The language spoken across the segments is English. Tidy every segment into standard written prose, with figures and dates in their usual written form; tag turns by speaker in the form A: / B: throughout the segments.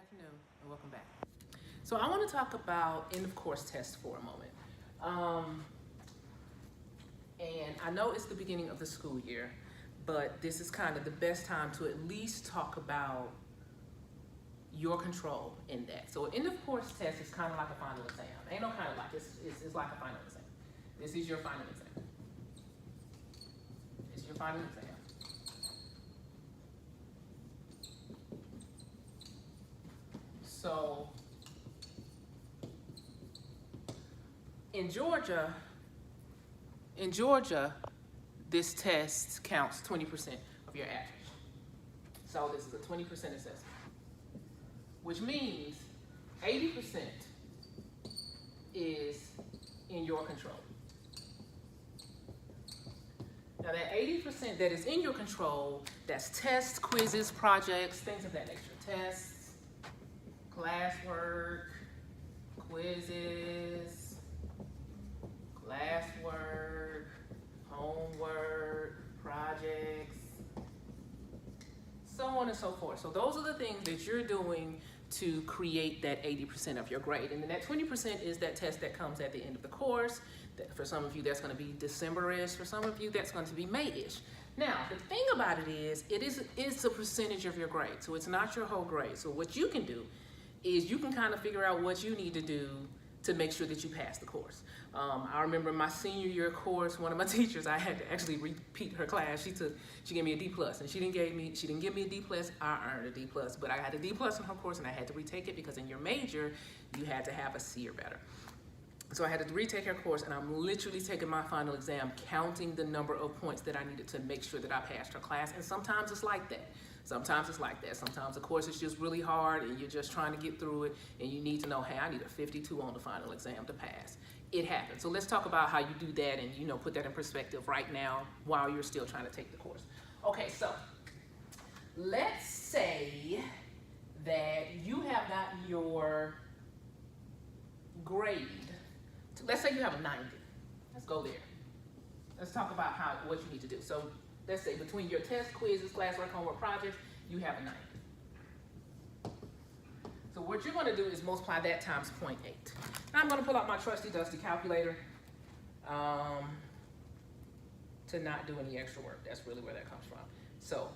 A: afternoon and welcome back. So I want to talk about end of course tests for a moment. And I know it's the beginning of the school year, but this is kind of the best time to at least talk about your control in that. So an end of course test is kind of like a final exam. Ain't no kind of like, it's like a final exam. This is your final exam. It's your final exam. So in Georgia, this test counts 20% of your average. So this is a 20% assessment, which means 80% is in your control. Now that 80% that is in your control, that's tests, quizzes, projects, things of that nature. Tests, classwork, quizzes, classwork, homework, projects, so on and so forth. So those are the things that you're doing to create that 80% of your grade. And then that 20% is that test that comes at the end of the course. For some of you, that's going to be December-ish. For some of you, that's going to be May-ish. Now, the thing about it is, it's a percentage of your grade. So it's not your whole grade. So what you can do is you can kind of figure out what you need to do to make sure that you pass the course. I remember my senior year course, one of my teachers, I had to actually repeat her class. She gave me a D+, and she didn't give me a D+, I earned a D+, but I had a D+ in her course and I had to retake it because in your major, you had to have a C or better. So I had to retake her course, and I'm literally taking my final exam, counting the number of points that I needed to make sure that I passed her class, and sometimes it's like that. Sometimes it's like that. Sometimes the course is just really hard and you're just trying to get through it and you need to know, hey, I need a 52 on the final exam to pass. It happens. So let's talk about how you do that and put that in perspective right now while you're still trying to take the course. Okay, so let's say that you have gotten your grade. Let's say you have a 90. Let's go there. Let's talk about what you need to do. So let's say between your test, quizzes, classwork, homework, projects, you have a 90. So what you're going to do is multiply that times 0.8. Now I'm going to pull out my trusty dusty calculator to not do any extra work. That's really where that comes from. So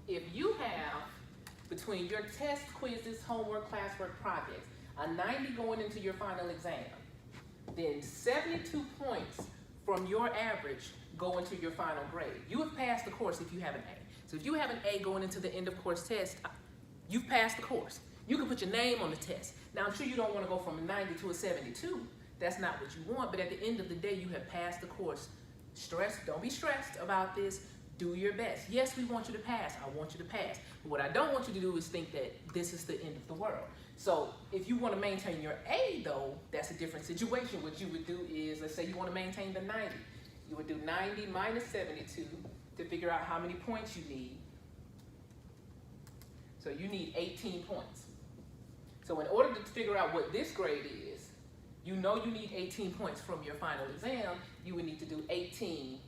A: if you have between your test, quizzes, homework, classwork, projects, a 90 going into your final exam, then 72 points from your average go into your final grade. You have passed the course if you have an A. So if you have an A going into the end of course test, you've passed the course. You can put your name on the test. Now I'm sure you don't want to go from a 90 to a 72. That's not what you want, but at the end of the day, you have passed the course. Don't be stressed about this. Do your best. Yes, we want you to pass. I want you to pass. But what I don't want you to do is think that this is the end of the world. So if you want to maintain your A though, that's a different situation. What you would do is, let's say you want to maintain the 90. You would do 90 minus 72 to figure out how many points you need. So you need 18 points. So in order to figure out what this grade is, you need 18 points from your final exam. You would need to do 18.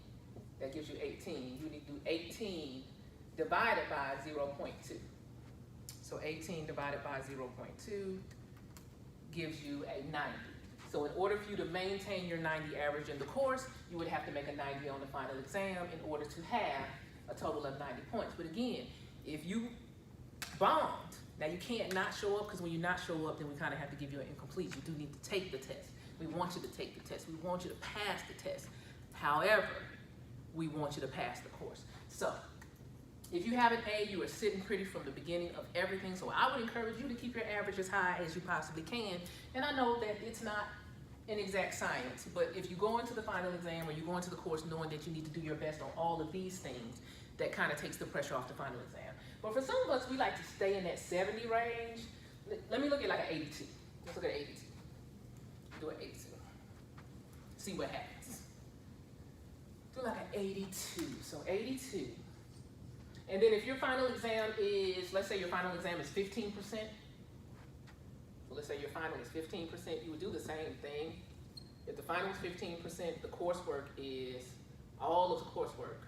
A: That gives you 18. You need to do 18 divided by 0.2. So 18 divided by 0.2 gives you a 90. So in order for you to maintain your 90 average in the course, you would have to make a 90 on the final exam in order to have a total of 90 points. But again, if you bombed, now you can't not show up, because when you not show up, then we kind of have to give you an incomplete. You do need to take the test. We want you to take the test. We want you to pass the test. However, we want you to pass the course. So if you have an A, you are sitting pretty from the beginning of everything. So I would encourage you to keep your average as high as you possibly can. And I know that it's not an exact science, but if you go into the final exam or you go into the course knowing that you need to do your best on all of these things, that kind of takes the pressure off the final exam. But for some of us, we like to stay in that 70 range. Let me look at like an 82. Let's look at 82. Do an 82. See what happens. Do like an 82. So 82. And then if your final exam is, let's say your final exam is 15%. So let's say your final is 15%, you would do the same thing. If the final is 15%, the coursework is all of the coursework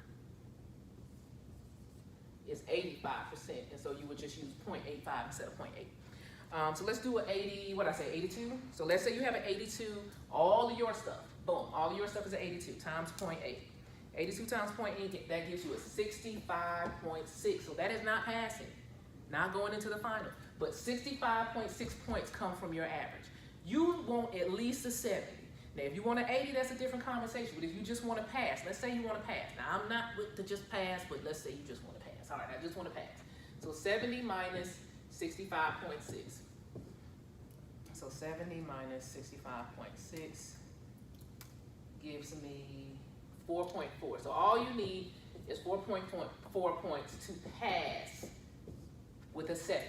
A: is 85%, and so you would just use 0.85 instead of 0.8. So let's do an 80, what did I say, 82? So let's say you have an 82, all of your stuff, boom, all of your stuff is an 82 times 0.8. 82 times 0.8, that gives you a 65.6. So that is not passing, not going into the final. But 65.6 points come from your average. You want at least a 70. Now, if you want an 80, that's a different conversation. But if you just want to pass, let's say you want to pass. Now, I'm not with the just pass, but let's say you just want to pass. All right, I just want to pass. So 70 minus 65.6. So 70 minus 65.6 gives me 4.4. So all you need is 4.4 points to pass with a 70.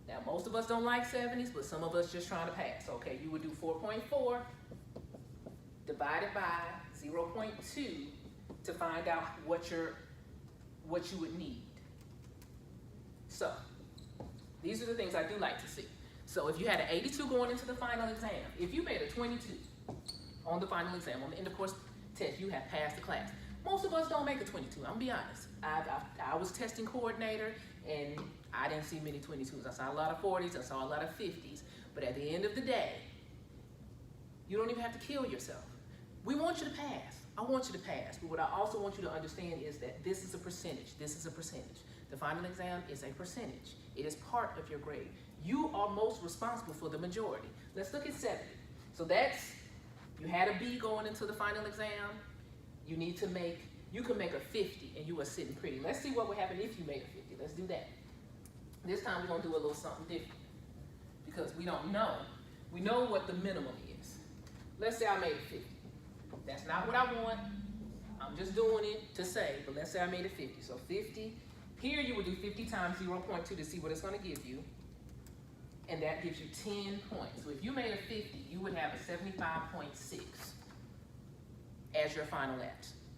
A: Now, most of us don't like 70s, but some of us just trying to pass. Okay, you would do 4.4 divided by 0.2 to find out what you would need. So, these are the things I do like to see. So, if you had an 82 going into the final exam, if you made a 22 on the final exam, on the end of course test, you have passed the class. Most of us don't make a 22, I'm gonna be honest. I was testing coordinator, and I didn't see many 22s. I saw a lot of 40s, I saw a lot of 50s. But at the end of the day, you don't even have to kill yourself. We want you to pass. I want you to pass. But what I also want you to understand is that this is a percentage. This is a percentage. The final exam is a percentage. It is part of your grade. You are most responsible for the majority. Let's look at 70. So that's, you had a B going into the final exam. You need to make, you can make a 50 and you are sitting pretty. Let's see what would happen if you made a 50. Let's do that. This time we're gonna do a little something different because we don't know. We know what the minimum is. Let's say I made a 50. That's not what I want. I'm just doing it to say, but let's say I made a 50. So 50, here you would do 50 times 0.2 to see what it's gonna give you. And that gives you 10 points. So if you made a 50, you would have a 75.6 as your final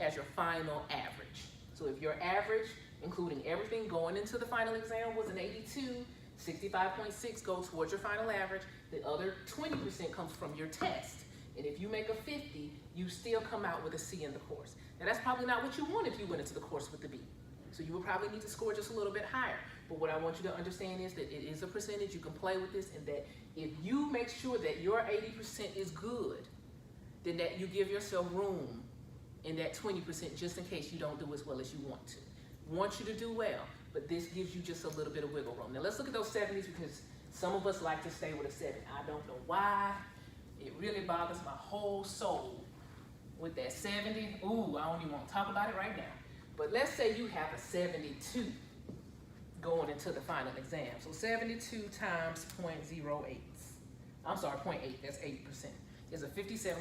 A: average. So if your average, including everything going into the final exam, was an 82, 65.6 goes towards your final average. The other 20% comes from your test. And if you make a 50, you still come out with a C in the course. Now that's probably not what you want if you went into the course with the B. So you will probably need to score just a little bit higher. But what I want you to understand is that it is a percentage. You can play with this, and that if you make sure that your 80% is good, then that you give yourself room in that 20% just in case you don't do as well as you want to. Want you to do well, but this gives you just a little bit of wiggle room. Now let's look at those 70s because some of us like to stay with a 70. I don't know why. It really bothers my whole soul with that 70. Ooh, I don't even want to talk about it right now. But let's say you have a 72 going into the final exam. So 72 times 0.08. I'm sorry, 0.8, that's 80%. Is a 57.6.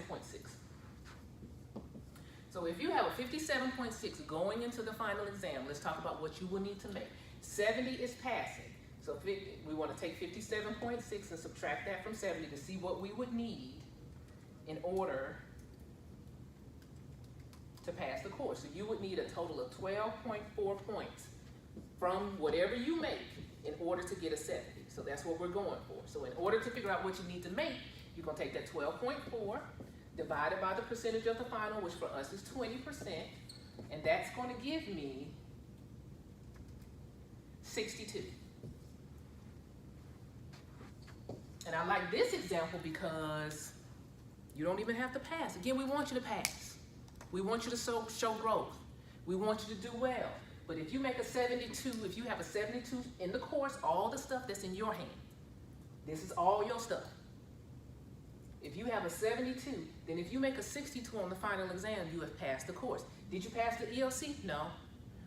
A: So if you have a 57.6 going into the final exam, let's talk about what you will need to make. 70 is passing. So we want to take 57.6 and subtract that from 70 to see what we would need in order to pass the course. So you would need a total of 12.4 points from whatever you make in order to get a 70. So that's what we're going for. So in order to figure out what you need to make, you're going to take that 12.4 divided by the percentage of the final, which for us is 20%, and that's going to give me 62. And I like this example because you don't even have to pass. Again, we want you to pass. We want you to show growth. We want you to do well. But if you make a 72, if you have a 72 in the course, all the stuff that's in your hand, this is all your stuff. If you have a 72, then if you make a 62 on the final exam, you have passed the course. Did you pass the ELC? No.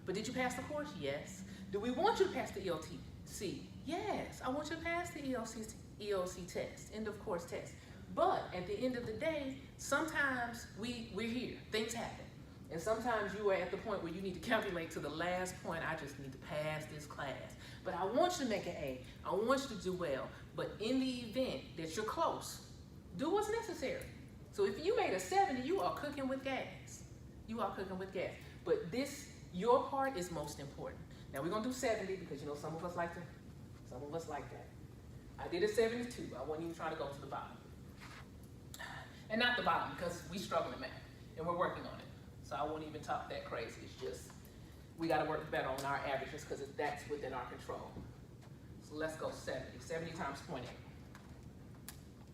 A: But did you pass the course? Yes. Do we want you to pass the ELC? Yes. I want you to pass the ELC test, end of course test. But at the end of the day, sometimes we're here, things happen. And sometimes you are at the point where you need to calculate to the last point, I just need to pass this class. But I want you to make an A, I want you to do well. But in the event that you're close, do what's necessary. So if you made a 70, you are cooking with gas. You are cooking with gas. But your part is most important. Now we're gonna do 70 because some of us like that. I did a 72, I wasn't even trying to go to the bottom. And not the bottom because we struggle in math and we're working on it. So I won't even talk that crazy. It's just we got to work better on our averages because that's within our control. So let's go 70. 70 times 0.8.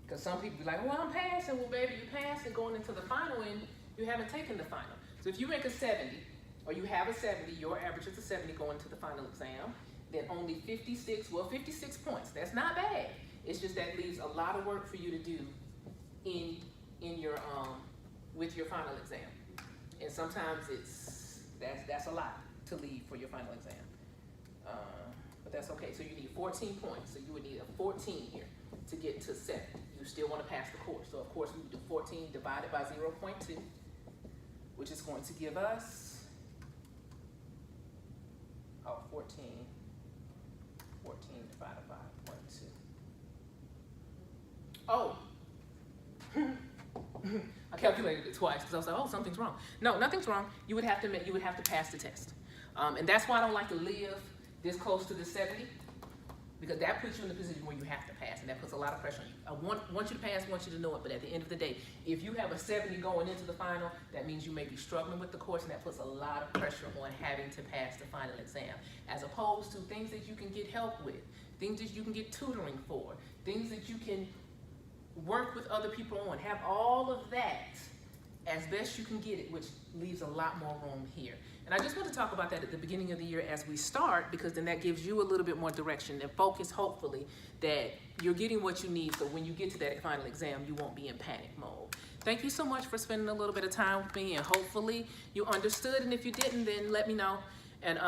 A: Because some people be like, well, I'm passing. Well, baby, you passing going into the final and you haven't taken the final. So if you make a 70, or you have a 70, your average is a 70 going to the final exam, then only 56 points. That's not bad. It's just that leaves a lot of work for you to do in your with your final exam. And sometimes that's a lot to leave for your final exam. But that's okay. So you need 14 points. So you would need a 14 here to get to 70. You still want to pass the course. So of course we would do 14 divided by 0.2, which is going to give us 14 divided by 0.2. Oh, I calculated it twice because I was like, oh, something's wrong. No, nothing's wrong. You would have to pass the test, and that's why I don't like to live this close to the 70, because that puts you in the position where you have to pass, and that puts a lot of pressure on you. I want you to pass, want you to know it, but at the end of the day, if you have a 70 going into the final, that means you may be struggling with the course, and that puts a lot of pressure on having to pass the final exam, as opposed to things that you can get help with, things that you can get tutoring for, things that you can work with other people on. Have all of that as best you can get it, which leaves a lot more room here. And I just want to talk about that at the beginning of the year as we start, because then that gives you a little bit more direction and focus, hopefully, that you're getting what you need, so when you get to that final exam, you won't be in panic mode. Thank you so much for spending a little bit of time with me, and hopefully you understood, and if you didn't, then let me know. And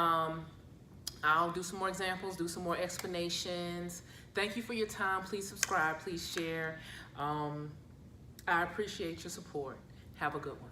A: I'll do some more examples, do some more explanations. Thank you for your time. Please subscribe, please share. I appreciate your support. Have a good one.